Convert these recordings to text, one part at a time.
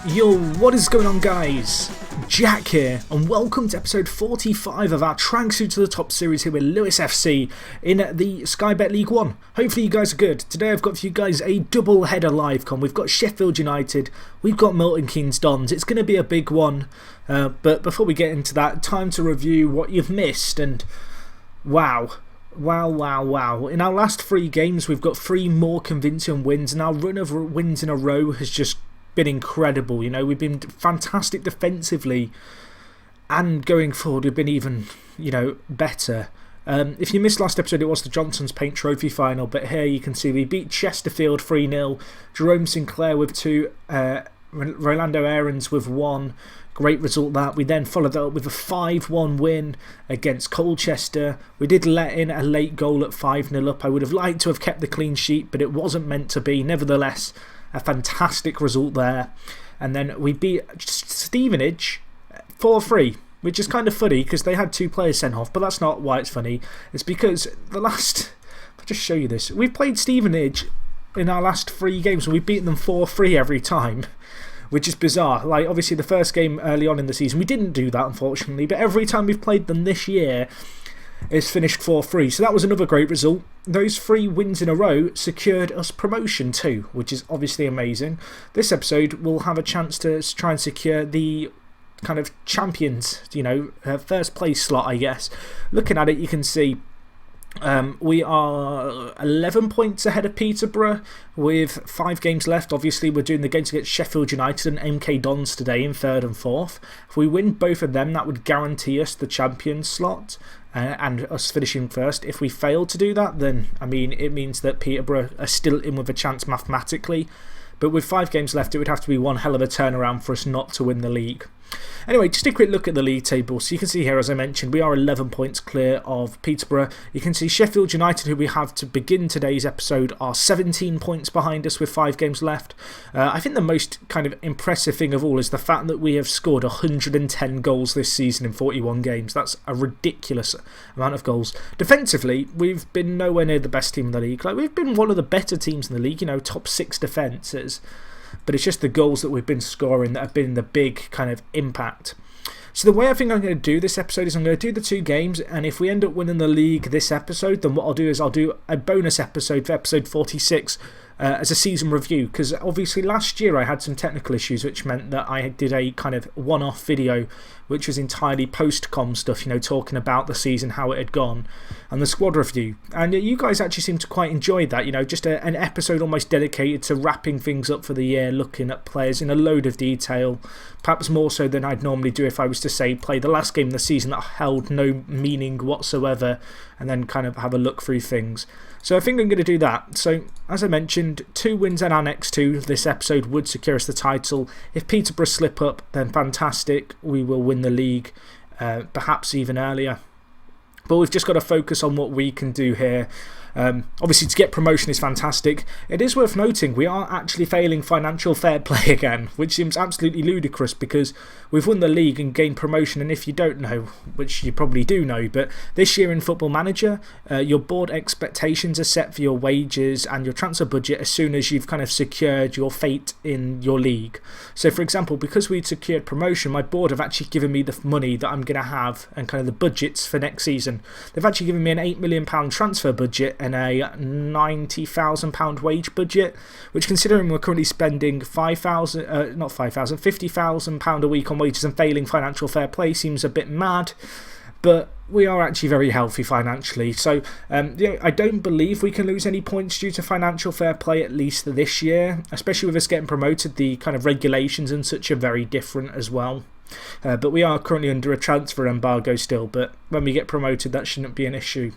Yo, what is going on, guys? Jack here, and welcome to episode 45 of our Tracksuit to the Top series here with Lewis FC in the Sky Bet League 1. Hopefully you guys are good. Today I've got for you guys a double header live con. We've got Sheffield United, we've got Milton Keynes Dons. It's going to be a big one, but before we get into that, time to review what you've missed. And wow. In our last 3 games we've got 3 more convincing wins, and our run of wins in a row has just been incredible. You know, we've been fantastic defensively, and going forward we've been even, better. If you missed last episode, it was the Johnson's Paint Trophy final, but here you can see we beat Chesterfield 3-0, Jerome Sinclair with 2, Rolando Aarons with 1. Great result that. We then followed that up with a 5-1 win against Colchester. We did let in a late goal at 5-0 up. I would have liked to have kept the clean sheet, but it wasn't meant to be. Nevertheless, a fantastic result there. And then we beat Stevenage 4-3, which is kind of funny because they had 2 players sent off, but that's not why it's funny. It's because I'll just show you this. We've played Stevenage in our last 3 games and we've beaten them 4-3 every time, which is bizarre. Like, obviously the first game early on in the season we didn't do that, unfortunately, but every time we've played them this year it's finished 4-3, so that was another great result. Those 3 wins in a row secured us promotion too, which is obviously amazing. This episode we'll have a chance to try and secure the kind of champions, first place slot, I guess. Looking at it, you can see we are 11 points ahead of Peterborough with 5 games left. Obviously we're doing the games against Sheffield United and MK Dons today in 3rd and 4th. If we win both of them, that would guarantee us the champions slot and us finishing first. If we fail to do that, then it means that Peterborough are still in with a chance mathematically, but with 5 games left it would have to be one hell of a turnaround for us not to win the league. Anyway, just a quick look at the league table. So you can see here, as I mentioned, we are 11 points clear of Peterborough. You can see Sheffield United, who we have to begin today's episode, are 17 points behind us with 5 games left. I think the most kind of impressive thing of all is the fact that we have scored 110 goals this season in 41 games. That's a ridiculous amount of goals. Defensively, we've been nowhere near the best team in the league. Like, we've been one of the better teams in the league, top 6 defences. But it's just the goals that we've been scoring that have been the big kind of impact. So the way I think I'm going to do this episode is I'm going to do the 2 games, and if we end up winning the league this episode, then what I'll do is I'll do a bonus episode for episode 46 as a season review, because obviously last year I had some technical issues, which meant that I did a kind of one-off video which was entirely post-com stuff, talking about the season, how it had gone, and the squad review. And you guys actually seem to quite enjoy that, just an episode almost dedicated to wrapping things up for the year, looking at players in a load of detail, perhaps more so than I'd normally do if I was to say play the last game of the season that held no meaning whatsoever, and then kind of have a look through things. So I think I'm going to do that. So, as I mentioned, 2 wins in our next 2 this episode would secure us the title. If Peterborough slip up, then fantastic, we will win the league, perhaps even earlier. But we've just got to focus on what we can do here. Obviously, to get promotion is fantastic. It is worth noting we are actually failing financial fair play again, which seems absolutely ludicrous because we've won the league and gained promotion. And if you don't know, which you probably do know, but this year in Football Manager, your board expectations are set for your wages and your transfer budget as soon as you've kind of secured your fate in your league. So, for example, because we'd secured promotion, my board have actually given me the money that I'm going to have and kind of the budgets for next season. They've actually given me an £8 million transfer budget and a £90,000 wage budget, which, considering we're currently spending £50,000 a week on wages and failing financial fair play, seems a bit mad. But we are actually very healthy financially. So I don't believe we can lose any points due to financial fair play, at least this year, especially with us getting promoted. The kind of regulations and such are very different as well. But we are currently under a transfer embargo still, but when we get promoted that shouldn't be an issue.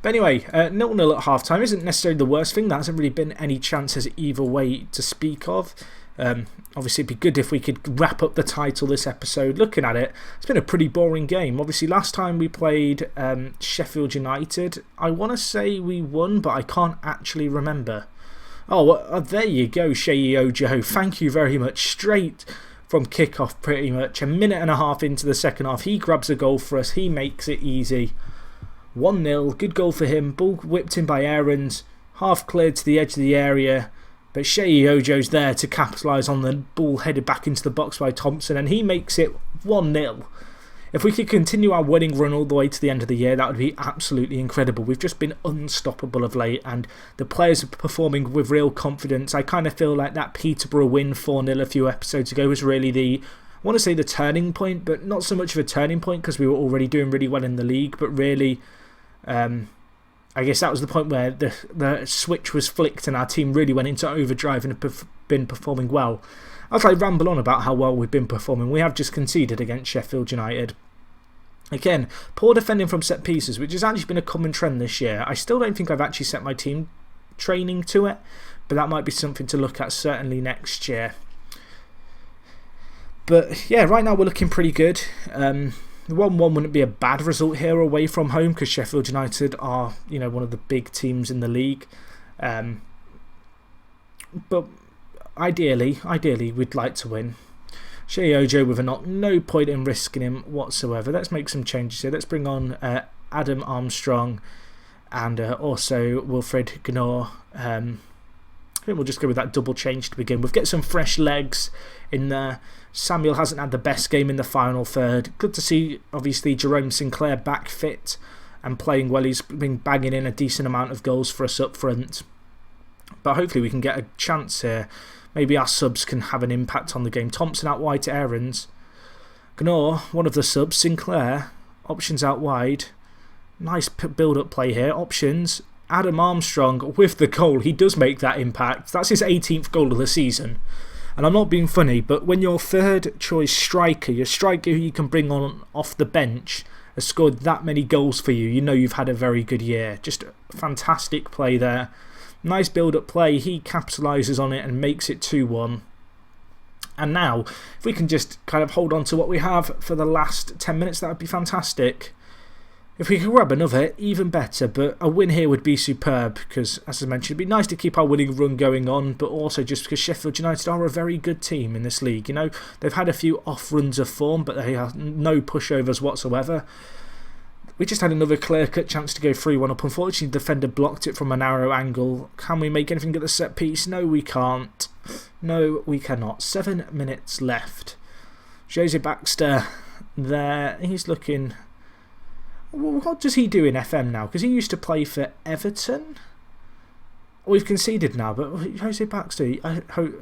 But anyway, 0-0 at half-time isn't necessarily the worst thing. There hasn't really been any chances either way to speak of. Obviously it'd be good if we could wrap up the title this episode. Looking at it, it's been a pretty boring game. Obviously last time we played Sheffield United, I want to say we won, but I can't actually remember. Oh, well, there you go, Shea Ojo. Thank you very much. Straight from kickoff, pretty much. A minute and a half into the second half, he grabs a goal for us. He makes it easy. 1-0, good goal for him. Ball whipped in by Aarons, half cleared to the edge of the area. But Shea Ojo's there to capitalise on the ball headed back into the box by Thompson, and he makes it 1-0. If we could continue our winning run all the way to the end of the year, that would be absolutely incredible. We've just been unstoppable of late, and the players are performing with real confidence. I kind of feel like that Peterborough win 4-0 a few episodes ago was really I want to say the turning point, but not so much of a turning point because we were already doing really well in the league, but really, I guess that was the point where the switch was flicked and our team really went into overdrive and have been performing well. As I ramble on about how well we've been performing, we have just conceded against Sheffield United. Again, poor defending from set pieces, which has actually been a common trend this year. I still don't think I've actually set my team training to it, but that might be something to look at certainly next year. But yeah, right now we're looking pretty good. 1-1 wouldn't be a bad result here away from home because Sheffield United are, one of the big teams in the league. But ideally, we'd like to win. Shea Ojo with a knock, no point in risking him whatsoever. Let's make some changes here. Let's bring on Adam Armstrong and also Wilfred Gnor. I think we'll just go with that double change to begin with. Get some fresh legs in there. Samuel hasn't had the best game in the final third. Good to see, obviously, Jerome Sinclair back fit and playing well. He's been bagging in a decent amount of goals for us up front. But hopefully we can get a chance here. Maybe our subs can have an impact on the game. Thompson out wide to Aarons. Gnor, one of the subs. Sinclair, options out wide. Nice build-up play here. Options. Adam Armstrong with the goal. He does make that impact. That's his 18th goal of the season. And I'm not being funny, but when your third choice striker, your striker who you can bring on off the bench, has scored that many goals for you, you know you've had a very good year. Just a fantastic play there. Nice build-up play. He capitalises on it and makes it 2-1. And now, if we can just kind of hold on to what we have for the last 10 minutes, that would be fantastic. If we could grab another, even better. But a win here would be superb because, as I mentioned, it'd be nice to keep our winning run going on, but also just because Sheffield United are a very good team in this league. They've had a few off runs of form, but they have no pushovers whatsoever. We just had another clear-cut chance to go 3-1 up. Unfortunately, the defender blocked it from a narrow angle. Can we make anything at the set piece? No, we can't. No, we cannot. 7 minutes left. Jose Baxter there. He's looking... What does he do in FM now? Because he used to play for Everton. We've conceded now, but Jose Baxter...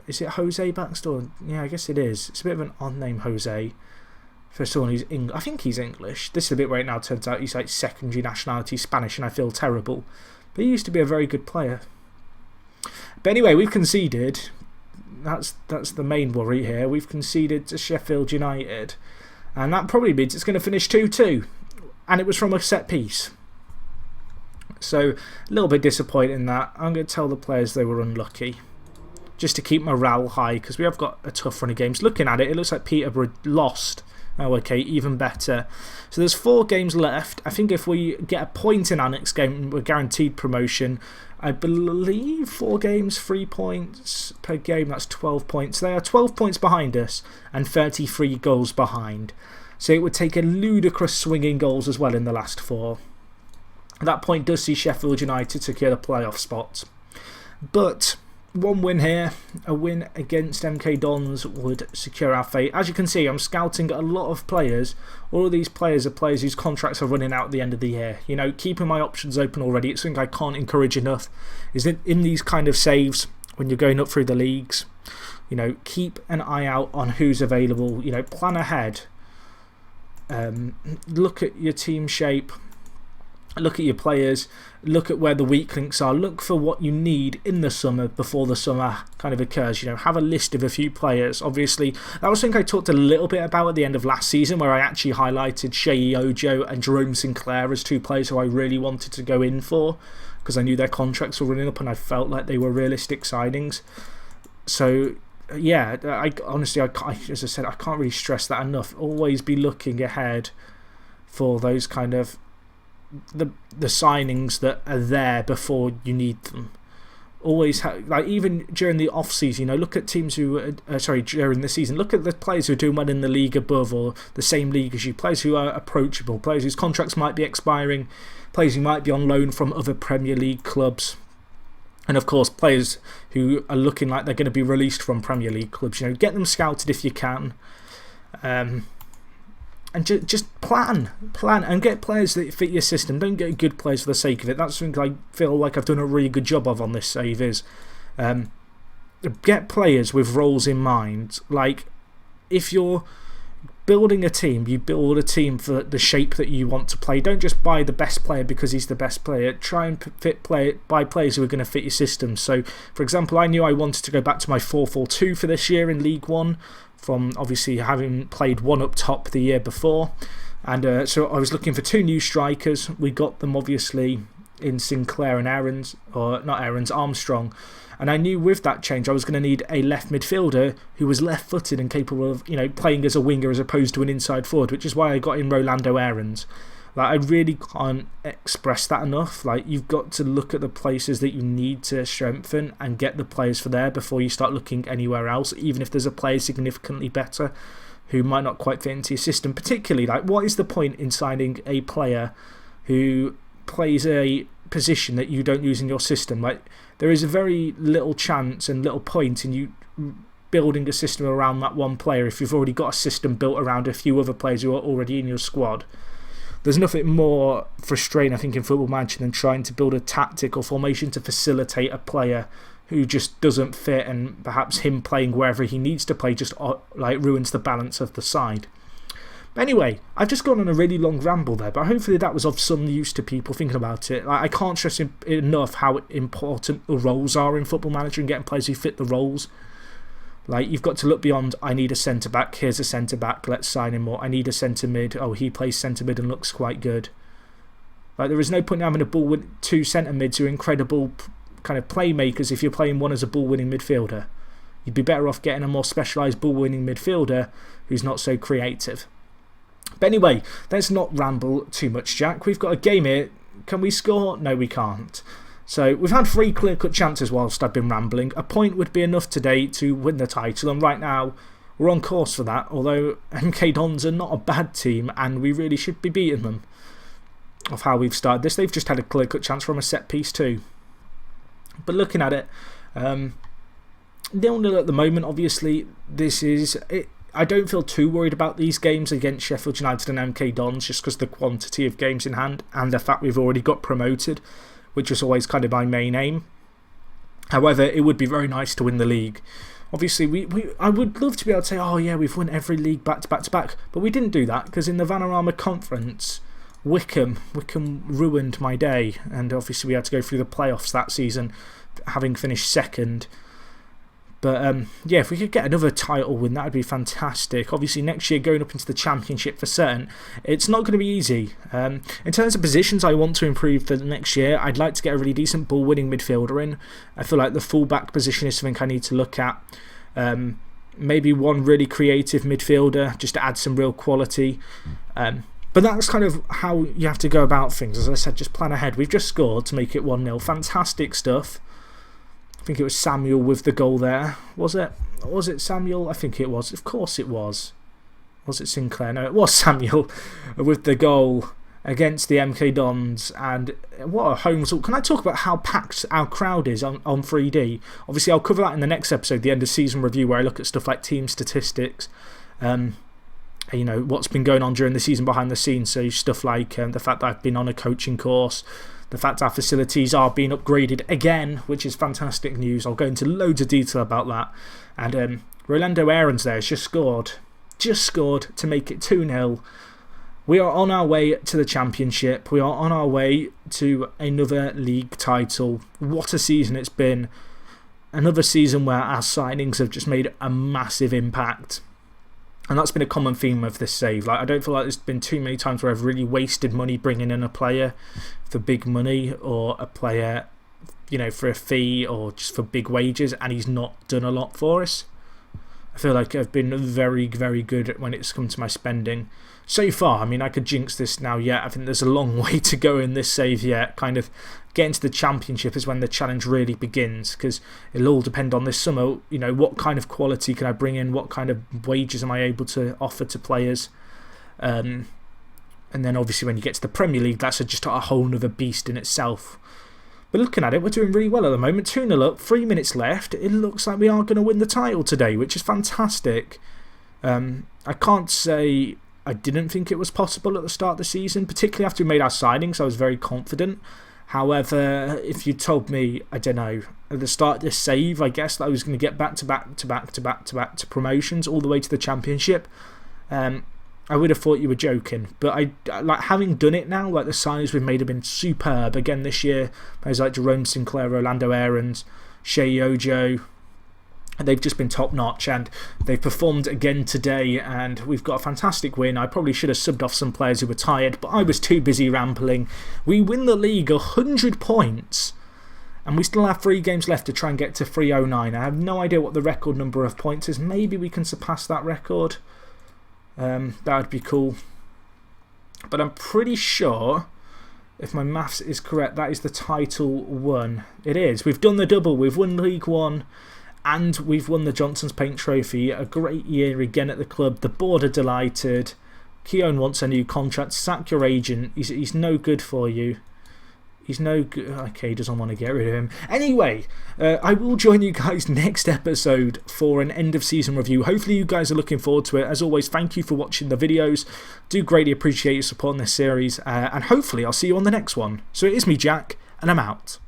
Is it Jose Baxter? Yeah, I guess it is. It's a bit of an odd name, Jose. For someone who's English. I think he's English. This is the bit where it now turns out he's like secondary nationality Spanish and I feel terrible. But he used to be a very good player. But anyway, we've conceded. That's the main worry here. We've conceded to Sheffield United. And that probably means it's going to finish 2-2. And it was from a set piece. So, a little bit disappointed in that. I'm going to tell the players they were unlucky. Just to keep morale high, because we have got a tough run of games. Looking at it, it looks like Peterborough lost. Oh, okay, even better. So there's 4 games left. I think if we get a point in our next game, we're guaranteed promotion. I believe 4 games, 3 points per game. That's 12 points. They are 12 points behind us and 33 goals behind. So it would take a ludicrous swing in goals as well in the last 4. That point does see Sheffield United secure the playoff spot. But... 1 win here, a win against MK Dons would secure our fate. As you can see, I'm scouting a lot of players. All of these players are players whose contracts are running out at the end of the year. Keeping my options open already. It's something I can't encourage enough. Is that in these kind of saves, when you're going up through the leagues, keep an eye out on who's available. Plan ahead. Look at your team shape. Look at your players, look at where the weak links are, look for what you need in the summer before the summer kind of occurs. Have a list of a few players. Obviously, that was something I talked a little bit about at the end of last season where I actually highlighted Shea Ojo and Jerome Sinclair as 2 players who I really wanted to go in for because I knew their contracts were running up and I felt like they were realistic signings. So, yeah, honestly, as I said, I can't really stress that enough. Always be looking ahead for those kind of the signings that are there before you need them. Always even during the off season, look at teams who during the season, look at the players who are doing well in the league above or the same league as you, players who are approachable, players whose contracts might be expiring, players who might be on loan from other Premier League clubs. And of course, players who are looking like they're going to be released from Premier League clubs, get them scouted if you can. And just plan and get players that fit your system. Don't get good players for the sake of it. That's something I feel like I've done a really good job of on this save is get players with roles in mind. Like, if you're building a team, you build a team for the shape that you want to play. Don't just buy the best player because he's the best player. Try and buy players who are going to fit your system. So, for example, I knew I wanted to go back to my 4-4-2 for this year in League One, from obviously having played one up top the year before. And so I was looking for 2 new strikers. We got them obviously in Sinclair and Armstrong. And I knew with that change I was going to need a left midfielder who was left-footed and capable of playing as a winger as opposed to an inside forward, which is why I got in Rolando Aarons. Like, I really can't express that enough. Like, you've got to look at the places that you need to strengthen and get the players for there before you start looking anywhere else, even if there's a player significantly better who might not quite fit into your system. Particularly, like, what is the point in signing a player who plays a position that you don't use in your system? Like, there is a very little chance and little point in you building a system around that one player if you've already got a system built around a few other players who are already in your squad. There's nothing more frustrating, I think, in Football Manager than trying to build a tactic or formation to facilitate a player who just doesn't fit, and perhaps him playing wherever he needs to play just ruins the balance of the side. But anyway, I've just gone on a really long ramble there, but hopefully that was of some use to people thinking about it. Like, I can't stress enough how important the roles are in Football Manager and getting players who fit the roles. Like, you've got to look beyond, I need a centre-back, here's a centre-back, let's sign him more. I need a centre-mid, oh, he plays centre-mid and looks quite good. Like, there is no point in having a ball with 2 centre-mids who are incredible kind of playmakers if you're playing one as a ball-winning midfielder. You'd be better off getting a more specialised ball-winning midfielder who's not so creative. But anyway, let's not ramble too much, Jack. We've got a game here. Can we score? No, we can't. So we've had 3 clear-cut chances whilst I've been rambling. A point would be enough today to win the title, and right now we're on course for that, although MK Dons are not a bad team and we really should be beating them. Of how we've started this, they've just had a clear-cut chance from a set-piece too. But looking at it, 0-0 at the moment. Obviously, this is it. I don't feel too worried about these games against Sheffield United and MK Dons just because of the quantity of games in hand and the fact we've already got promoted, which was always kind of my main aim. However, it would be very nice to win the league. Obviously, I would love to be able to say, oh yeah, we've won every league back to back to back, but we didn't do that because in the Vanarama Conference, Wickham ruined my day, and obviously we had to go through the playoffs that season, having finished second. But yeah, if we could get another title win, that would be fantastic. Obviously, next year going up into the Championship for certain, it's not going to be easy. In terms of positions I want to improve for the next year, I'd like to get a really decent ball-winning midfielder in. I feel like the full-back position is something I need to look at. Maybe one really creative midfielder, just to add some real quality. But that's kind of how you have to go about things. As I said, just plan ahead. We've just scored to make it 1-0. Fantastic stuff. I think it was Samuel with the goal there. Was it? Was it Samuel? I think it was. Of course it was. Was it Sinclair? No, it was Samuel with the goal against the MK Dons. And what a home result. Can I talk about how packed our crowd is on 3D? Obviously, I'll cover that in the next episode, the end of season review, where I look at stuff like team statistics. You know, what's been going on during the season behind the scenes. So stuff like the fact that I've been on a coaching course, the fact our facilities are being upgraded again, which is fantastic news. I'll go into loads of detail about that. And Rolando Aarons there has just scored to make it 2-0. We are on our way to the Championship. We are on our way to another league title. What a season it's been. Another season where our signings have just made a massive impact. And that's been a common theme of this save. Like, I don't feel like there's been too many times where I've really wasted money bringing in a player for big money, or a player, you know, for a fee, or just for big wages, and he's not done a lot for us. I feel like I've been very, very good when it's come to my spending. So far, I mean, I could jinx this now yet. I think there's a long way to go in this save yet. Kind of getting to the Championship is when the challenge really begins, because it'll all depend on this summer. You know, what kind of quality can I bring in? What kind of wages am I able to offer to players? And then obviously when you get to the Premier League, that's just a whole other beast in itself. But looking at it, we're doing really well at the moment. 2-0 up, 3 minutes left. It looks like we are going to win the title today, which is fantastic. I can't say I didn't think it was possible at the start of the season, particularly after we made our signings. I was very confident. However, if you told me, I don't know, at the start of this save, I guess that I was going to get back to promotions all the way to the Championship, I would have thought you were joking. But like having done it now, like the signings we've made have been superb. Again this year, players like Jerome Sinclair, Orlando Aarons, Shea Yojo, they've just been top notch, and they've performed again today, and we've got a fantastic win. I probably should have subbed off some players who were tired, but I was too busy rambling. We win the league 100 points, and we still have 3 games left to try and get to 309. I have no idea what the record number of points is. Maybe we can surpass that record. That would be cool. But I'm pretty sure, if my maths is correct, that is the title won. It is. We've done the double. We've won League One, and we've won the Johnson's Paint Trophy. A great year again at the club. The board are delighted. Keown wants a new contract. Sack your agent. He's no good for you. He's no good. Okay, he doesn't want to get rid of him. Anyway, I will join you guys next episode for an end of season review. Hopefully you guys are looking forward to it. As always, thank you for watching the videos. Do greatly appreciate your support in this series. And hopefully I'll see you on the next one. So it is me, Jack, and I'm out.